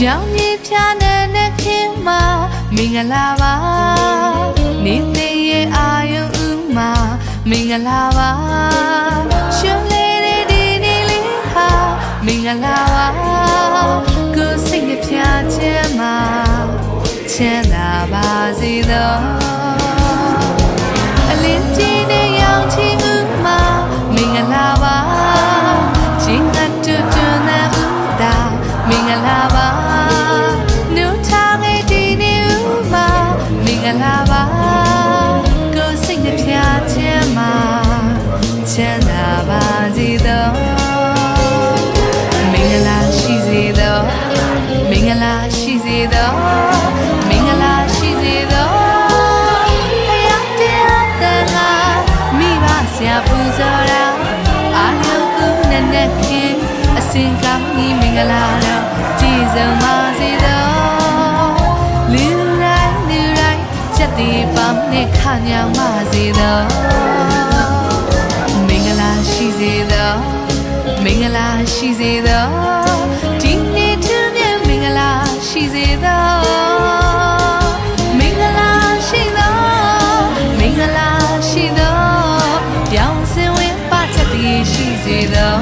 ရောင်ကြီးဖြာနဲ့ခင်းမှာမင်္ဂလာပါနေသိရဲ့အာယုဥမှာမင်္ဂလာပါရှင်လေးဒီနေ့လေးဟာမင်္ဂလာပါကိုယ်စိတ်နဲ့ဖြာခြင်းမှာချမ်းသာပါစေသောအလင်းကြီးနဲ့ရောင်ချီဥမှာမင်္ဂလာပါချင်းကတူတူနဲ့ဥတာမင်္ဂလာပါနုထားခဲ့ဒီနေ့ဥမှာမင်္ဂလာပါကိုယ်စိတ်နဲ့ဖြာခြင်းမှာချမ်းသာပါစေသောမင်္ဂလာရှိစေသောမင်္ဂလာရှိစေသောမင်္ဂလာရှိစေသောတရားတရားတန်ခါမိဘဆရာပူဇော်တာအာယုကုနဲ့ခင်အစဉ်ကောင်းကြီးမင်္ဂလာတော်ကြည်စုံပါစေသောလူတိုင်းချက်တီပေါင်းနဲ့ခညောင်ပါစေသောမင်္ဂလာရှိစေသောမင်္ဂလာရှိစေသောဒီနေ့ထူးမြတ်မင်္ဂလာရှိစေသောမင်္ဂလာရှိသောမင်္ဂလာရှိသောပြောင်းစင်ဝင်ပါချက်တီရှိစေသော